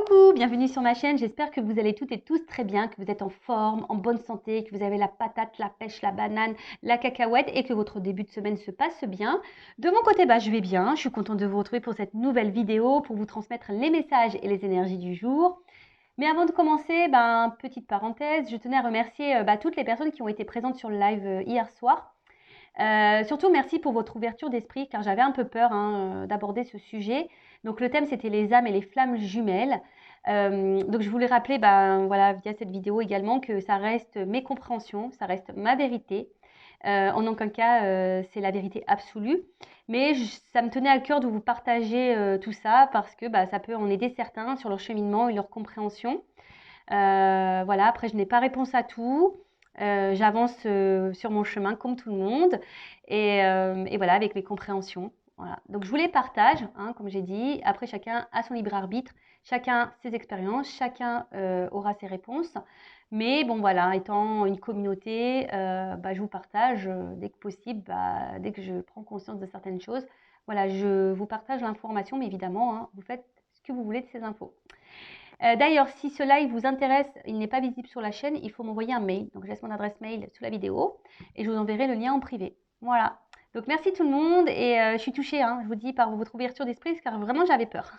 Coucou, bienvenue sur ma chaîne, j'espère que vous allez toutes et tous très bien, que vous êtes en forme, en bonne santé, que vous avez la patate, la pêche, la banane, la cacahuète et que votre début de semaine se passe bien. De mon côté, je vais bien, je suis contente de vous retrouver pour cette nouvelle vidéo, pour vous transmettre les messages et les énergies du jour. Mais avant de commencer, petite parenthèse, je tenais à remercier toutes les personnes qui ont été présentes sur le live hier soir. Surtout, merci pour votre ouverture d'esprit, car j'avais un peu peur d'aborder ce sujet. Donc, le thème, c'était les âmes et les flammes jumelles. Donc, je voulais rappeler, voilà, via cette vidéo également, que ça reste mes compréhensions, ça reste ma vérité. En aucun cas, c'est la vérité absolue. Mais ça me tenait à cœur de vous partager tout ça, parce que ça peut en aider certains sur leur cheminement et leur compréhension. Voilà, après, je n'ai pas réponse à tout. J'avance sur mon chemin comme tout le monde et voilà, avec mes compréhensions. Voilà. Donc, je vous les partage, comme j'ai dit. Après, chacun a son libre arbitre, chacun ses expériences, chacun aura ses réponses. Mais bon, voilà, étant une communauté, je vous partage dès que possible, dès que je prends conscience de certaines choses. Voilà, je vous partage l'information, mais évidemment, vous faites ce que vous voulez de ces infos. D'ailleurs, si ce live vous intéresse, il n'est pas visible sur la chaîne, il faut m'envoyer un mail. Donc, je laisse mon adresse mail sous la vidéo et je vous enverrai le lien en privé. Voilà. Donc, merci tout le monde et je suis touchée, je vous dis, par votre ouverture d'esprit, car vraiment, j'avais peur.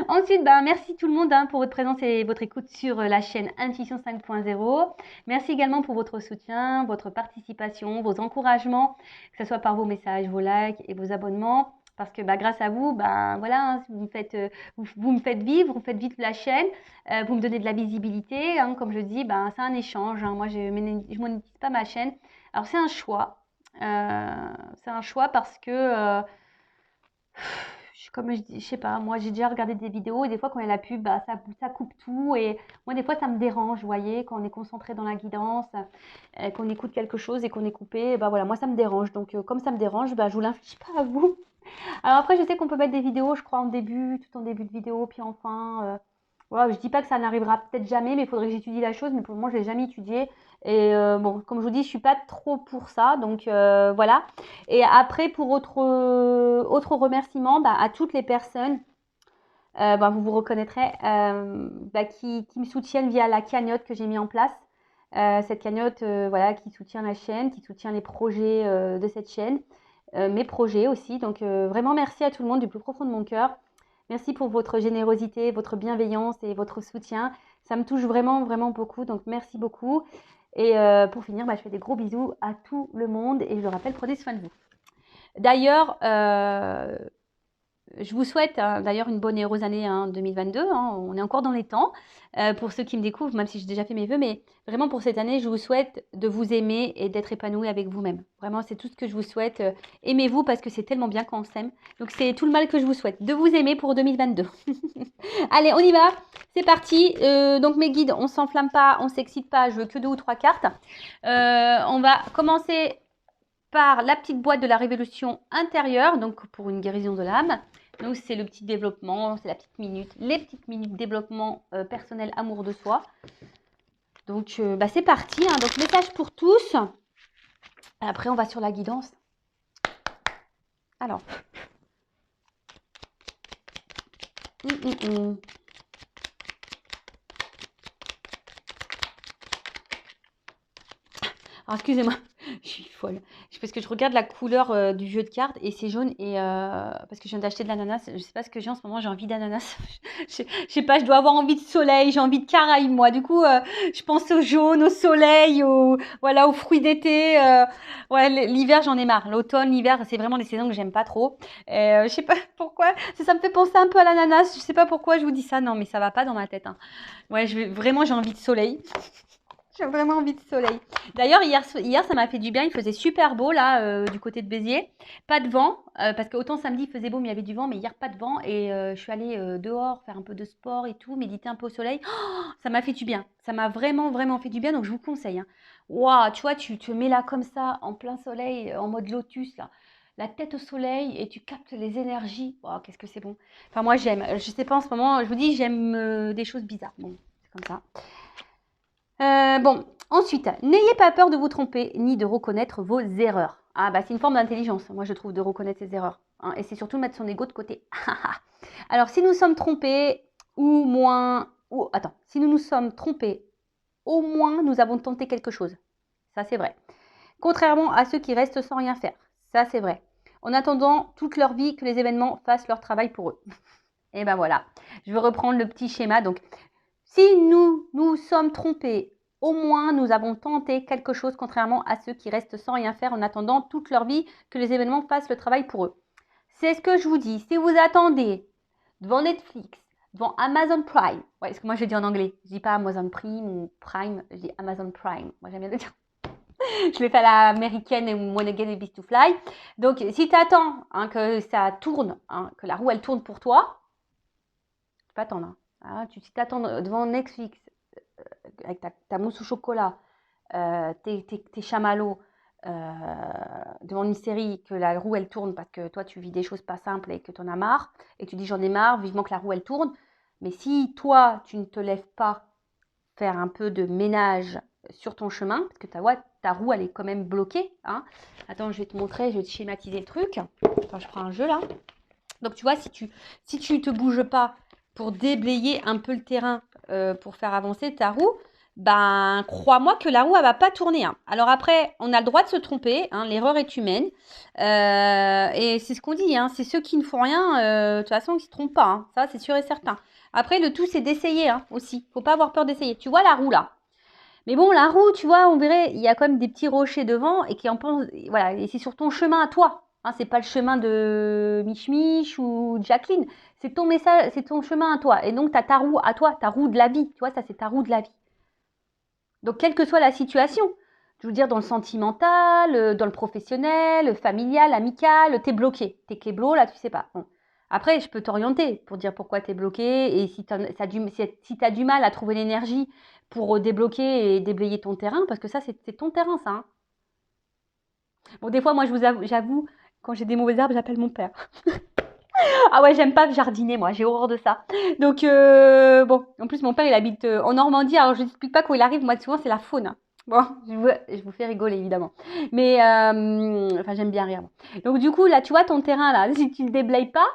Ensuite, merci tout le monde pour votre présence et votre écoute sur la chaîne Intuition 5.0. Merci également pour votre soutien, votre participation, vos encouragements, que ce soit par vos messages, vos likes et vos abonnements. Parce que grâce à vous, voilà, vous me faites vivre, vous faites vivre la chaîne, vous me donnez de la visibilité. Comme je dis, c'est un échange. Moi, je ne monétise pas ma chaîne. Alors, c'est un choix. C'est un choix parce que, comme je dis, je sais pas, moi, j'ai déjà regardé des vidéos et des fois, quand il y a la pub, ça coupe tout. Et moi, des fois, ça me dérange, vous voyez, quand on est concentré dans la guidance, qu'on écoute quelque chose et qu'on est coupé, voilà, moi, ça me dérange. Donc, comme ça me dérange, je vous l'inflige pas à vous. Alors après, je sais qu'on peut mettre des vidéos, je crois, tout en début de vidéo, puis enfin. Voilà, je dis pas que ça n'arrivera peut-être jamais, mais il faudrait que j'étudie la chose, mais pour le moment, je l'ai jamais étudié. Et bon, comme je vous dis, je suis pas trop pour ça, donc voilà. Et après, pour autre remerciement, à toutes les personnes, vous vous reconnaîtrez, qui me soutiennent via la cagnotte que j'ai mis en place. Cette cagnotte, voilà, qui soutient la chaîne, qui soutient les projets de cette chaîne. Mes projets aussi. Donc, vraiment merci à tout le monde du plus profond de mon cœur. Merci pour votre générosité, votre bienveillance et votre soutien. Ça me touche vraiment, vraiment beaucoup. Donc, merci beaucoup. Et pour finir, je fais des gros bisous à tout le monde. Et je le rappelle, prenez soin de vous. D'ailleurs, je vous souhaite d'ailleurs une bonne et heureuse année 2022. On est encore dans les temps. Pour ceux qui me découvrent, même si j'ai déjà fait mes vœux, mais vraiment pour cette année, je vous souhaite de vous aimer et d'être épanoui avec vous-même. Vraiment, c'est tout ce que je vous souhaite. Aimez-vous parce que c'est tellement bien quand on s'aime. Donc, c'est tout le mal que je vous souhaite. De vous aimer pour 2022. Allez, on y va. C'est parti. Donc, mes guides, on ne s'enflamme pas, on ne s'excite pas. Je veux que 2 ou 3 cartes. On va commencer par la petite boîte de la révolution intérieure, donc pour une guérison de l'âme. Donc c'est le petit développement, c'est la petite minute, les petites minutes développement personnel, amour de soi. Donc c'est parti, donc message pour tous. Après on va sur la guidance. Alors. Alors excusez-moi, je suis folle. Parce que je regarde la couleur du jeu de cartes et c'est jaune et parce que je viens d'acheter de l'ananas. Je sais pas ce que j'ai en ce moment, j'ai envie d'ananas. je sais pas, je dois avoir envie de soleil, j'ai envie de Caraïbes moi. Du coup, je pense au jaune, au soleil, aux fruits d'été. Ouais, l'hiver j'en ai marre. L'automne, l'hiver, c'est vraiment des saisons que j'aime pas trop. Je sais pas pourquoi. Ça me fait penser un peu à l'ananas. Je sais pas pourquoi je vous dis ça. Non, mais ça va pas dans ma tête. Ouais, vraiment j'ai envie de soleil. J'ai vraiment envie de soleil. D'ailleurs, hier, ça m'a fait du bien. Il faisait super beau, là, du côté de Béziers. Pas de vent, parce qu'autant samedi, il faisait beau, mais il y avait du vent. Mais hier, pas de vent. Et je suis allée dehors faire un peu de sport et tout, méditer un peu au soleil. Oh, ça m'a fait du bien. Ça m'a vraiment, vraiment fait du bien. Donc, je vous conseille. Waouh, tu vois, tu te mets là comme ça, en plein soleil, en mode lotus, là. La tête au soleil et tu captes les énergies. Oh, qu'est-ce que c'est bon. Enfin, moi, j'aime. Je sais pas en ce moment, je vous dis, j'aime des choses bizarres. Bon, c'est comme ça. Bon, ensuite, n'ayez pas peur de vous tromper ni de reconnaître vos erreurs. C'est une forme d'intelligence, moi je trouve, de reconnaître ses erreurs. Et c'est surtout mettre son ego de côté. Alors, si nous sommes trompés, ou moins, ou attends, si nous nous sommes trompés, au moins nous avons tenté quelque chose. Ça, c'est vrai. Contrairement à ceux qui restent sans rien faire. Ça, c'est vrai. En attendant toute leur vie que les événements fassent leur travail pour eux. Et ben voilà. Je vais reprendre le petit schéma. Donc, si nous nous sommes trompés, au moins nous avons tenté quelque chose, contrairement à ceux qui restent sans rien faire en attendant toute leur vie que les événements fassent le travail pour eux. C'est ce que je vous dis. Si vous attendez devant Netflix, devant Amazon Prime, ouais, parce que moi je dis en anglais, je dis pas Amazon Prime ou Prime, je dis Amazon Prime. Moi j'aime bien le dire. Je l'ai fait à l'américaine et When Again It Beats to Fly. Donc si tu attends que ça tourne, que la roue elle tourne pour toi, tu peux attendre. Si tu attends devant Netflix avec ta mousse au chocolat, tes chamallows, devant une série, que la roue elle tourne parce que toi tu vis des choses pas simples et que tu en as marre, et tu dis j'en ai marre, vivement que la roue elle tourne. Mais si toi tu ne te lèves pas faire un peu de ménage sur ton chemin, parce que ta roue elle est quand même bloquée. Attends, je vais te montrer, je vais te schématiser le truc. Attends, je prends un jeu là. Donc tu vois, si tu te bouges pas pour déblayer un peu le terrain, pour faire avancer ta roue, ben crois-moi que la roue elle va pas tourner. Alors après, on a le droit de se tromper, l'erreur est humaine, et c'est ce qu'on dit, c'est ceux qui ne font rien, de toute façon ils se trompent pas, ça c'est sûr et certain. Après le tout c'est d'essayer aussi, faut pas avoir peur d'essayer. Tu vois la roue là, mais bon la roue, tu vois, on verrait, il y a quand même des petits rochers devant et qui en pensent, voilà, et c'est sur ton chemin à toi. C'est pas le chemin de Mich Mich ou Jacqueline, c'est ton message, c'est ton chemin à toi. Et donc, tu as ta roue à toi, ta roue de la vie. Tu vois, ça, c'est ta roue de la vie. Donc, quelle que soit la situation, je veux dire, dans le sentimental, dans le professionnel, le familial, amical, tu es bloqué. Tu es kéblo, là, tu sais pas. Bon. Après, je peux t'orienter pour dire pourquoi tu es bloqué et si tu as du mal à trouver l'énergie pour débloquer et déblayer ton terrain, parce que ça, c'est ton terrain, ça. Bon, des fois, moi, j'avoue, quand j'ai des mauvaises herbes, j'appelle mon père. Ah ouais, j'aime pas jardiner, moi, j'ai horreur de ça. Donc, bon, en plus, mon père, il habite en Normandie, alors je ne t'explique pas quand il arrive, moi, souvent, c'est la faune. Bon, je vous fais rigoler, évidemment. Mais, enfin, j'aime bien rire. Donc, du coup, là, tu vois, ton terrain, là, si tu ne le déblayes pas,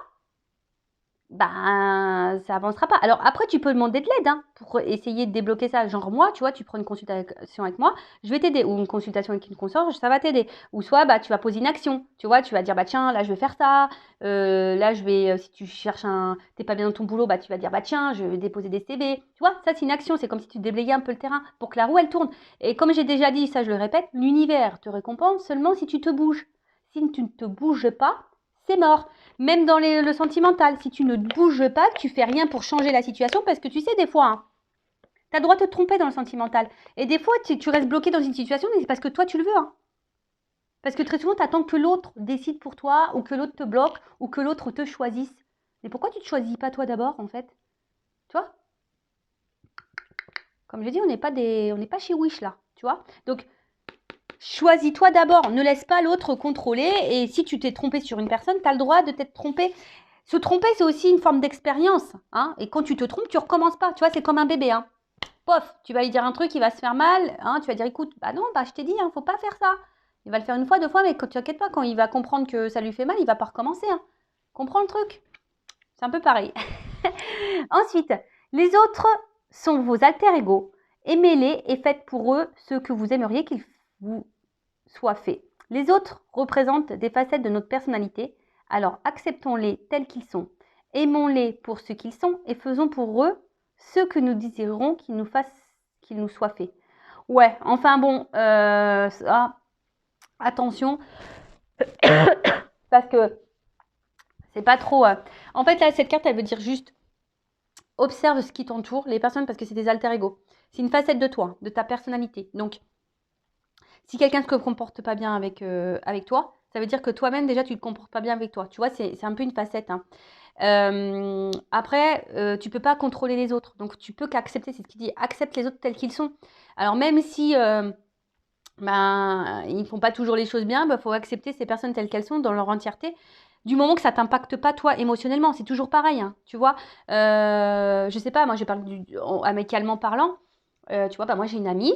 ben, ça avancera pas. Alors après, tu peux demander de l'aide pour essayer de débloquer ça. Genre moi, tu vois, tu prends une consultation avec moi, je vais t'aider. Ou une consultation avec une consorge, ça va t'aider. Ou soit, bah, tu vas poser une action. Tu vois, tu vas dire, bah tiens, là, je vais faire ça. Là, je vais, si tu cherches t'es pas bien dans ton boulot, bah tu vas dire, bah tiens, je vais déposer des CV. Tu vois, ça, c'est une action. C'est comme si tu déblayais un peu le terrain pour que la roue, elle tourne. Et comme j'ai déjà dit, ça, je le répète, l'univers te récompense seulement si tu te bouges. Si tu ne te bouges pas, c'est mort. Même dans le sentimental, si tu ne bouges pas, que tu fais rien pour changer la situation, parce que tu sais, des fois, tu as le droit de te tromper dans le sentimental. Et des fois, tu restes bloqué dans une situation, mais c'est parce que toi, tu le veux. Parce que très souvent, tu attends que l'autre décide pour toi, ou que l'autre te bloque, ou que l'autre te choisisse. Mais pourquoi tu ne te choisis pas toi d'abord, en fait? Tu vois? Comme je dis, on n'est pas chez Wish, là. Tu vois? Donc, choisis-toi d'abord. Ne laisse pas l'autre contrôler. Et si tu t'es trompé sur une personne, tu as le droit de t'être trompé. Se tromper, c'est aussi une forme d'expérience. Et quand tu te trompes, tu recommences pas. Tu vois, c'est comme un bébé. Pof, tu vas lui dire un truc, il va se faire mal. Tu vas dire, écoute, bah non, bah je t'ai dit, faut pas faire ça. Il va le faire une fois, deux fois, mais quand tu t'inquiètes pas, quand il va comprendre que ça lui fait mal, il va pas recommencer. Comprends le truc? C'est un peu pareil. Ensuite, les autres sont vos alter-ego. Aimez-les et faites pour eux ce que vous aimeriez qu'ils vous soient faits. Les autres représentent des facettes de notre personnalité. Alors acceptons-les tels qu'ils sont, aimons-les pour ce qu'ils sont et faisons pour eux ce que nous désirerons qu'ils nous soient faits. Ouais, enfin bon, attention, parce que c'est pas trop... En fait là, cette carte, elle veut dire juste observe ce qui t'entoure, les personnes, parce que c'est des alter-ego. C'est une facette de toi, de ta personnalité. Donc, si quelqu'un ne se comporte pas bien avec toi, ça veut dire que toi-même, déjà, tu ne te comportes pas bien avec toi. Tu vois, c'est un peu une facette. Après, tu peux pas contrôler les autres. Donc, tu peux qu'accepter. C'est ce qu'il dit. Accepte les autres tels qu'ils sont. Alors, même si ils ne font pas toujours les choses bien, faut accepter ces personnes telles qu'elles sont dans leur entièreté. Du moment que ça t'impacte pas, toi, émotionnellement. C'est toujours pareil, tu vois. Je sais pas, moi, je parle amicalement parlant. Tu vois, moi, j'ai une amie.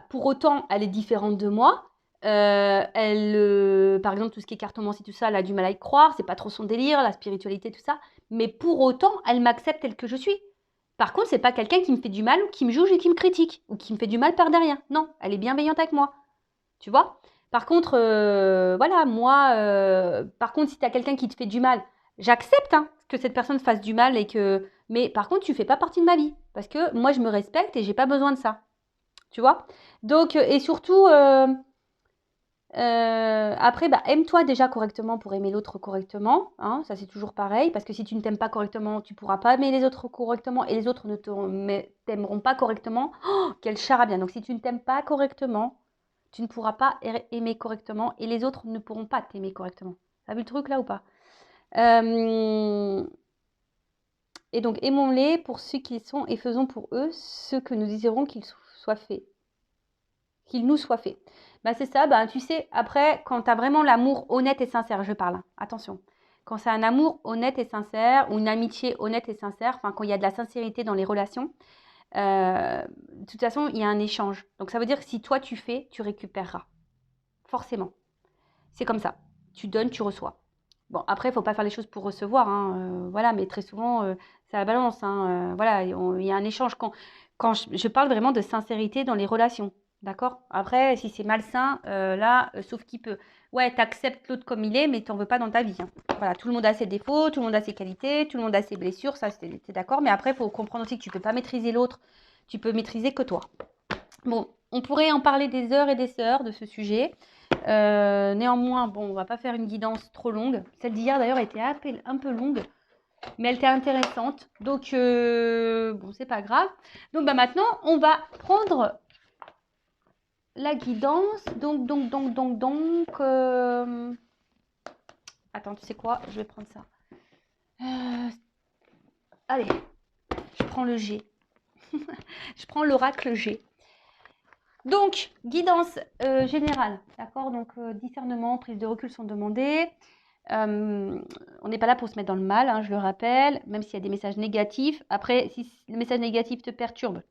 Pour autant, elle est différente de moi. Par exemple, tout ce qui est cartomancie, tout ça, elle a du mal à y croire. C'est pas trop son délire, la spiritualité, tout ça. Mais pour autant, elle m'accepte telle que je suis. Par contre, c'est pas quelqu'un qui me fait du mal ou qui me juge et qui me critique ou qui me fait du mal par derrière. Non, elle est bienveillante avec moi. Tu vois? Par contre, voilà, moi, par contre, si tu as quelqu'un qui te fait du mal, j'accepte hein, que cette personne fasse du mal et que. Mais par contre, tu fais pas partie de ma vie. Parce que moi, je me respecte et j'ai pas besoin de ça. Tu vois? Donc, et surtout, après, bah, aime-toi déjà correctement pour aimer l'autre correctement. Hein, ça, c'est toujours pareil. Parce que si tu ne t'aimes pas correctement, tu ne pourras pas aimer les autres correctement. Et les autres ne t'aimeront pas correctement. Oh, quel charabia. Donc, si tu ne t'aimes pas correctement, tu ne pourras pas aimer correctement. Et les autres ne pourront pas t'aimer correctement. T'as vu le truc là ou pas? Et donc, aimons-les pour ceux qu'ils sont et faisons pour eux ce que nous désirons qu'ils soient faits. Qu'il nous soit fait. Bah, c'est ça, bah, tu sais, après, quand tu as vraiment l'amour honnête et sincère, je parle, hein, attention. Quand c'est un amour honnête et sincère, ou une amitié honnête et sincère, enfin, quand il y a de la sincérité dans les relations, de toute façon, il y a un échange. Donc, ça veut dire que si toi, tu fais, tu récupéreras. Forcément. C'est comme ça. Tu donnes, tu reçois. Bon, après, il ne faut pas faire les choses pour recevoir, hein, voilà, mais très souvent, c'est la balance, hein, voilà, il y a un échange. Quand je parle vraiment de sincérité dans les relations. D'accord? Après, si c'est malsain, là, sauf qui peut. Ouais, t'acceptes l'autre comme il est, mais t'en veux pas dans ta vie. Hein. Voilà, tout le monde a ses défauts, tout le monde a ses qualités, tout le monde a ses blessures, ça, t'es d'accord. Mais après, il faut comprendre aussi que tu peux pas maîtriser l'autre, tu peux maîtriser que toi. Bon, on pourrait en parler des heures et des heures de ce sujet. Néanmoins, bon, on va pas faire une guidance trop longue. Celle d'hier, d'ailleurs, était un peu longue, mais elle était intéressante. Donc, bon, c'est pas grave. Donc, bah, maintenant, on va prendre la guidance, attends, tu sais quoi? Je vais prendre ça. Allez, je prends le G. Je prends l'oracle G. Donc, guidance générale, d'accord? Donc, discernement, prise de recul sont demandées. On n'est pas là pour se mettre dans le mal, hein, je le rappelle, même s'il y a des messages négatifs. Après, si le message négatif te perturbe,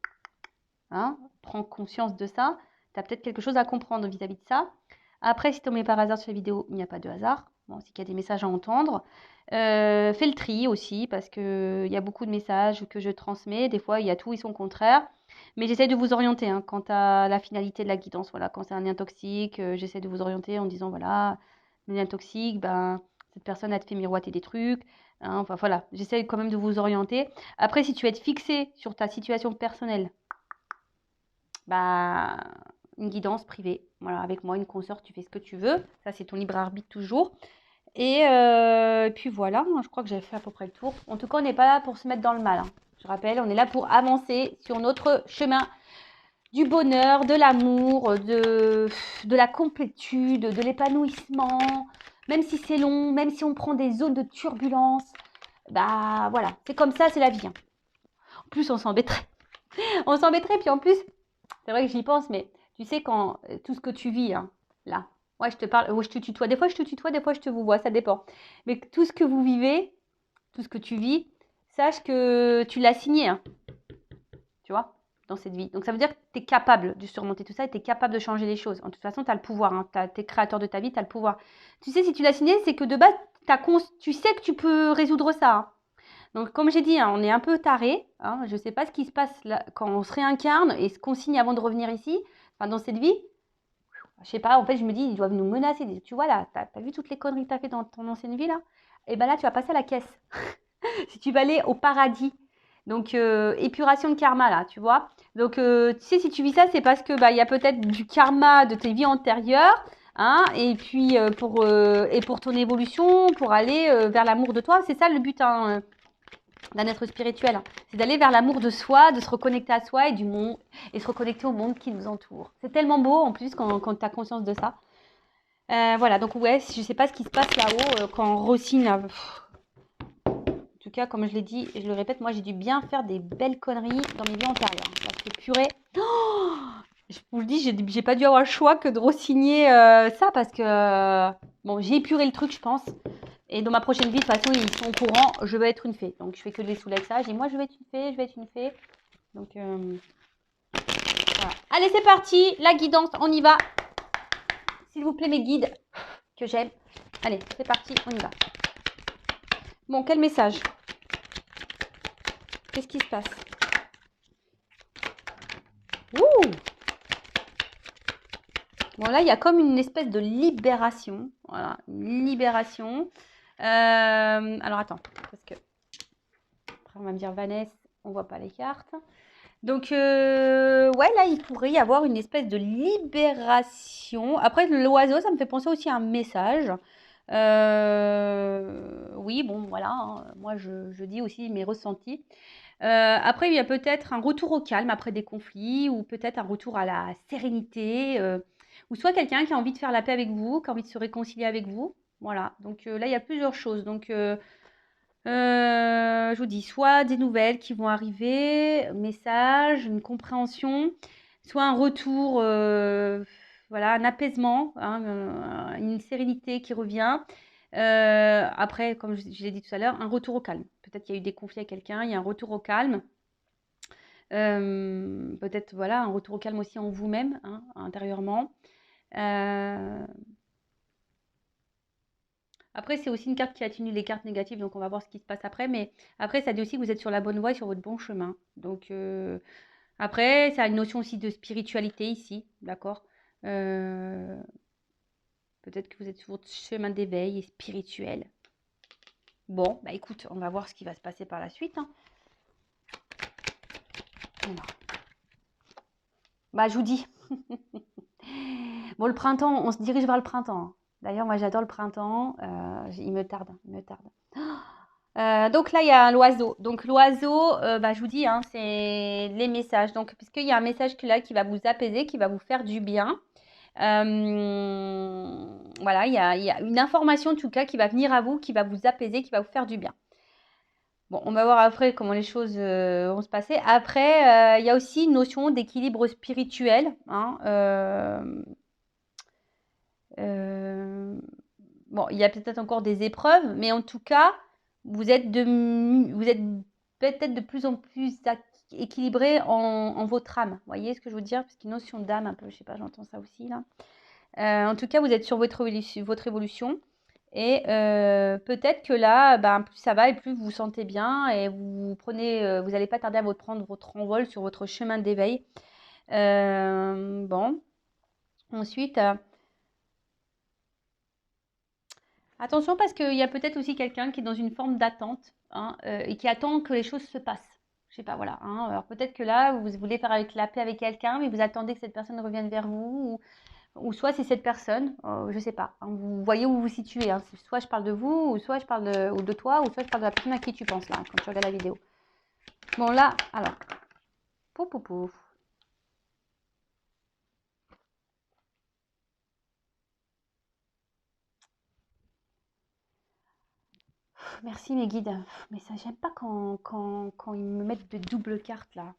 hein, prends conscience de ça. Tu as peut-être quelque chose à comprendre vis-à-vis de ça. Après, si tu tombes par hasard sur la vidéo, il n'y a pas de hasard. Bon, c'est qu'il y a des messages à entendre. Fais le tri aussi, parce qu'il y a beaucoup de messages que je transmets. Des fois, il y a tout et son contraire. Mais j'essaie de vous orienter hein, quant à la finalité de la guidance. Voilà, quand c'est un lien toxique, j'essaie de vous orienter en disant, voilà, le lien toxique, ben, cette personne a te fait miroiter des trucs. Hein, enfin, voilà, j'essaie quand même de vous orienter. Après, si tu es fixé sur ta situation personnelle, bah, une guidance privée. Voilà, avec moi, une consoeur, tu fais ce que tu veux. Ça, c'est ton libre arbitre toujours. Et puis voilà, je crois que j'ai fait à peu près le tour. En tout cas, on n'est pas là pour se mettre dans le mal. Hein. Je rappelle, on est là pour avancer sur notre chemin du bonheur, de l'amour, de la complétude, de l'épanouissement. Même si c'est long, même si on prend des zones de turbulence, bah voilà, c'est comme ça, c'est la vie. Hein. En plus, on s'embêterait. On s'embêterait, puis en plus, c'est vrai que j'y pense, mais tu sais, quand tout ce que tu vis, hein, là, ouais, je te parle, je te tutoie. Des fois, je te tutoie, des fois, je te vous vois, ça dépend. Mais tout ce que vous vivez, tout ce que tu vis, sache que tu l'as signé, hein, tu vois, dans cette vie. Donc, ça veut dire que tu es capable de surmonter tout ça et tu es capable de changer les choses. En toute façon, tu as le pouvoir. Hein, tu es créateur de ta vie, tu as le pouvoir. Tu sais, si tu l'as signé, c'est que de base, tu sais que tu peux résoudre ça. Hein. Donc, comme j'ai dit, hein, on est un peu taré. Hein, je ne sais pas ce qui se passe là, quand on se réincarne et ce qu'on signe avant de revenir ici, enfin, dans cette vie. Je sais pas, en fait, je me dis, ils doivent nous menacer. Tu vois, là, t'as vu toutes les conneries que tu as fait dans ton ancienne vie, là? Et ben là, tu vas passer à la caisse. Si tu vas aller au paradis. Donc, épuration de karma, là, tu vois. Donc, tu sais, si tu vis ça, c'est parce que bah, y a peut-être du karma de tes vies antérieures. Hein, et puis, pour ton évolution, pour aller vers l'amour de toi. C'est ça le but, hein, d'un être spirituel. Hein. C'est d'aller vers l'amour de soi, de se reconnecter à soi et du monde, et se reconnecter au monde qui nous entoure. C'est tellement beau, en plus, quand tu as conscience de ça. Voilà, donc ouais, je sais pas ce qui se passe là-haut quand Rossine a... En tout cas, comme je l'ai dit et je le répète, moi j'ai dû bien faire des belles conneries dans mes vies antérieures. Parce que purée, oh, je vous le dis, j'ai pas dû avoir le choix que de re-signer ça parce que bon, j'ai épuré le truc, je pense. Et dans ma prochaine vie, de toute façon, ils sont au courant, je vais être une fée. Donc je fais que de les saouler avec ça. Et moi, je vais être une fée, je vais être une fée. Donc voilà. Allez, c'est parti, la guidance, on y va. S'il vous plaît, mes guides que j'aime. Allez, c'est parti, on y va. Bon, quel message? Qu'est-ce qui se passe? Ouh! Bon, là, il y a comme une espèce de libération. Voilà, une libération. Alors, attends, parce que après, on va me dire, Vanessa, on voit pas les cartes. Donc, ouais, là, il pourrait y avoir une espèce de libération. Après, l'oiseau, ça me fait penser aussi à un message. Oui, bon, voilà, hein, moi, je dis aussi mes ressentis. Après, il y a peut-être un retour au calme après des conflits ou peut-être un retour à la sérénité. Ou soit quelqu'un qui a envie de faire la paix avec vous, qui a envie de se réconcilier avec vous. Voilà, donc là, il y a plusieurs choses. Donc, je vous dis, soit des nouvelles qui vont arriver, message, une compréhension, soit un retour, voilà, un apaisement, hein, une sérénité qui revient. Après, comme je l'ai dit tout à l'heure, un retour au calme. Peut-être qu'il y a eu des conflits avec quelqu'un, il y a un retour au calme. Peut-être, voilà, un retour au calme aussi en vous-même, hein, intérieurement. Après, c'est aussi une carte qui atténue les cartes négatives, donc on va voir ce qui se passe après. Mais après, ça dit aussi que vous êtes sur la bonne voie et sur votre bon chemin. Donc, après, ça a une notion aussi de spiritualité ici, d'accord? Euh, Peut-être que vous êtes sur votre chemin d'éveil et spirituel. Bon, bah écoute, on va voir ce qui va se passer par la suite, hein. Voilà. Bah, je vous dis. Bon, le printemps, on se dirige vers le printemps. D'ailleurs, moi, j'adore le printemps. Il me tarde, il me tarde. Donc là, il y a l'oiseau. Donc l'oiseau, bah, je vous dis, hein, c'est les messages. Donc, puisqu'il y a un message là qui va vous apaiser, qui va vous faire du bien. Voilà, il y a une information en tout cas qui va venir à vous, qui va vous apaiser, qui va vous faire du bien. Bon, on va voir après comment les choses vont se passer. Après, il y a aussi une notion d'équilibre spirituel, hein, bon, il y a peut-être encore des épreuves, mais en tout cas, vous êtes peut-être de plus en plus équilibré en votre âme. Vous voyez ce que je veux dire? Parce qu'une notion d'âme, un peu, je sais pas, j'entends ça aussi là. En tout cas, vous êtes sur votre évolution. Et peut-être que là, ben, plus ça va et plus vous vous sentez bien et vous prenez, vous n'allez pas tarder à prendre votre envol sur votre chemin d'éveil. Bon, ensuite, attention parce qu'il y a peut-être aussi quelqu'un qui est dans une forme d'attente, hein, et qui attend que les choses se passent. Je sais pas, voilà, hein. Alors peut-être que là, vous voulez faire avec la paix avec quelqu'un, mais vous attendez que cette personne revienne vers vous, ou soit c'est cette personne, je sais pas, hein. Vous voyez où vous vous situez, hein. Soit je parle de vous, ou soit je parle de toi, ou soit je parle de la personne à qui tu penses là, quand tu regardes la vidéo. Bon là, alors, pouf pouf pouf. Merci mes guides. Mais ça, j'aime pas quand ils me mettent de doubles cartes là.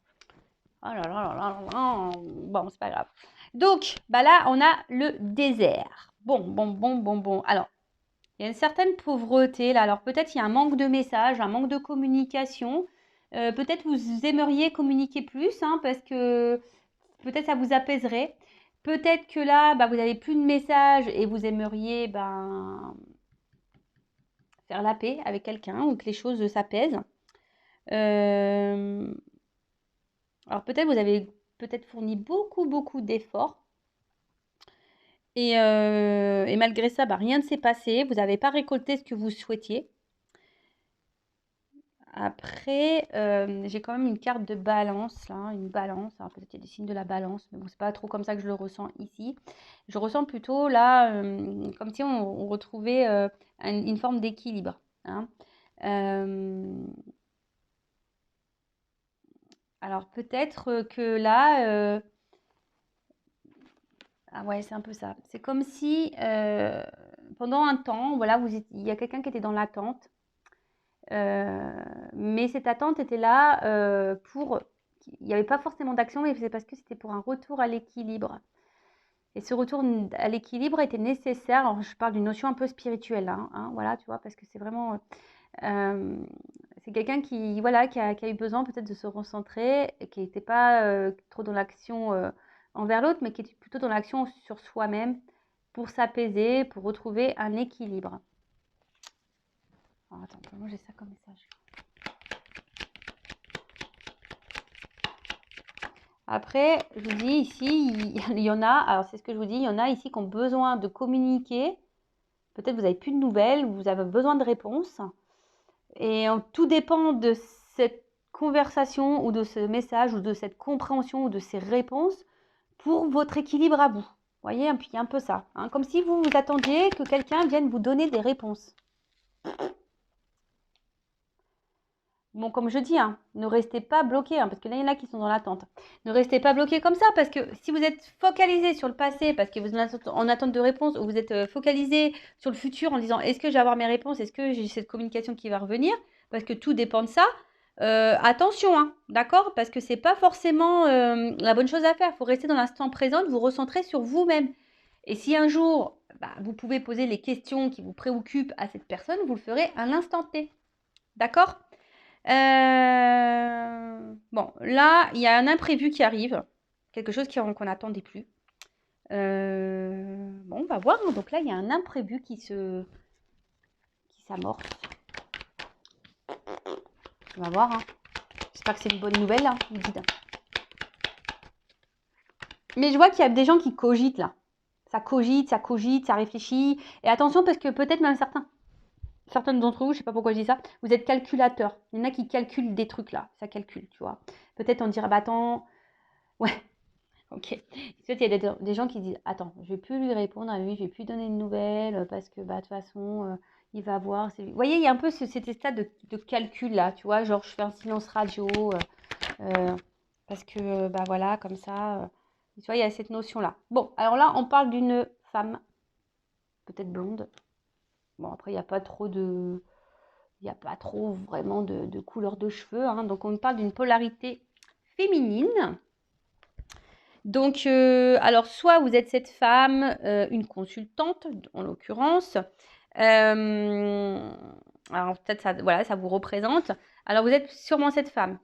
Oh là là là là là là. Bon, c'est pas grave. Donc, bah là, on a le désert. Bon. Alors, il y a une certaine pauvreté là. Alors, peut-être il y a un manque de messages, un manque de communication. Peut-être vous aimeriez communiquer plus, hein, parce que peut-être ça vous apaiserait. Peut-être que là, bah, vous n'avez plus de messages et vous aimeriez ben, faire la paix avec quelqu'un ou que les choses s'apaisent. Euh, alors peut-être vous avez peut-être fourni beaucoup d'efforts et malgré ça, bah, rien ne s'est passé. Vous n'avez pas récolté ce que vous souhaitiez. Après, j'ai quand même une carte de balance là, une balance. Alors peut-être il y a des signes de la balance, mais bon, c'est pas trop comme ça que je le ressens ici. Je ressens plutôt là, comme si on retrouvait une forme d'équilibre, hein. Euh, alors peut-être que là, ah ouais, c'est un peu ça. C'est comme si pendant un temps, voilà, il y a quelqu'un qui était dans l'attente, mais cette attente était là pour. Il n'y avait pas forcément d'action, mais c'est parce que c'était pour un retour à l'équilibre. Et ce retour à l'équilibre était nécessaire. Alors, je parle d'une notion un peu spirituelle, hein, voilà, tu vois, parce que c'est vraiment. Euh, c'est quelqu'un qui, voilà, qui a eu besoin peut-être de se recentrer, et qui n'était pas trop dans l'action envers l'autre, mais qui était plutôt dans l'action sur soi-même pour s'apaiser, pour retrouver un équilibre. Alors, attends, comment j'ai ça comme message? Après, je vous dis ici, il y en a, alors c'est ce que je vous dis, il y en a ici qui ont besoin de communiquer. Peut-être vous n'avez plus de nouvelles, vous avez besoin de réponses. Et tout dépend de cette conversation ou de ce message ou de cette compréhension ou de ces réponses pour votre équilibre à vous. Vous voyez, il y a un peu ça. Hein, comme si vous vous attendiez que quelqu'un vienne vous donner des réponses. Bon, comme je dis, hein, ne restez pas bloqué, hein, parce que là, il y en a qui sont dans l'attente. Ne restez pas bloqué comme ça, parce que si vous êtes focalisé sur le passé, parce que vous êtes en attente de réponse, ou vous êtes focalisé sur le futur en disant, est-ce que je vais avoir mes réponses, est-ce que j'ai cette communication qui va revenir, parce que tout dépend de ça, attention, hein, d'accord? Parce que c'est pas forcément la bonne chose à faire. Il faut rester dans l'instant présent, vous recentrer sur vous-même. Et si un jour, vous pouvez poser les questions qui vous préoccupent à cette personne, vous le ferez à l'instant T. D'accord? Bon, là, il y a un imprévu qui arrive. Quelque chose qu'on n'attendait plus. Bon, on va voir. Donc là, il y a un imprévu qui s'amorce. On va voir. Hein. J'espère que c'est une bonne nouvelle, hein, le guide. Mais je vois qu'il y a des gens qui cogitent, là. Ça cogite, ça réfléchit. Et attention, parce que peut-être même certaines d'entre vous, je ne sais pas pourquoi je dis ça, vous êtes calculateurs. Il y en a qui calculent des trucs là, ça calcule, tu vois. Peut-être on dira, attends, ouais, ok. Peut-être il y a des gens qui disent, attends, je vais plus lui répondre à lui, je vais plus donner de nouvelles parce que de toute façon, il va voir. Vous voyez, il y a un peu cet état de calcul là, tu vois, genre je fais un silence radio parce que, voilà, comme ça, tu vois, il y a cette notion là. Bon, alors là, on parle d'une femme, peut-être blonde. Bon, après, il n'y a pas trop vraiment de couleur de cheveux. Hein. Donc, on parle d'une polarité féminine. Donc, alors, soit vous êtes cette femme, une consultante, en l'occurrence. Alors, peut-être, ça vous représente. Alors, vous êtes sûrement cette femme.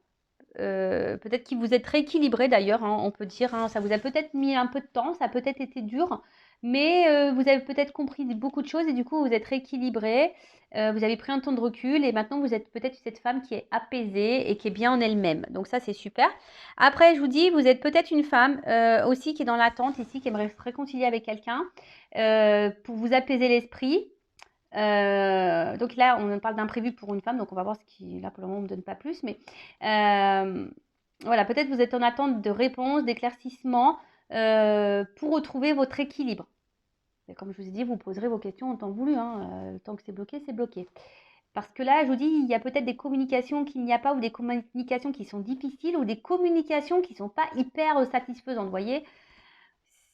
Peut-être que vous êtes rééquilibré d'ailleurs, hein, on peut dire. Hein, ça vous a peut-être mis un peu de temps, ça a peut-être été dur, mais vous avez peut-être compris beaucoup de choses et du coup vous êtes rééquilibré, vous avez pris un temps de recul et maintenant vous êtes peut-être cette femme qui est apaisée et qui est bien en elle-même. Donc ça c'est super. Après je vous dis, vous êtes peut-être une femme aussi qui est dans l'attente ici, qui aimerait se réconcilier avec quelqu'un pour vous apaiser l'esprit. Donc là, on parle d'imprévu pour une femme, donc on va voir ce qui, là pour le moment, on ne me donne pas plus, mais voilà, peut-être vous êtes en attente de réponses, d'éclaircissements pour retrouver votre équilibre. Et comme je vous ai dit, vous poserez vos questions en temps voulu, hein, tant que c'est bloqué, c'est bloqué. Parce que là, je vous dis, il y a peut-être des communications qu'il n'y a pas, ou des communications qui sont difficiles, ou des communications qui ne sont pas hyper satisfaisantes, vous voyez.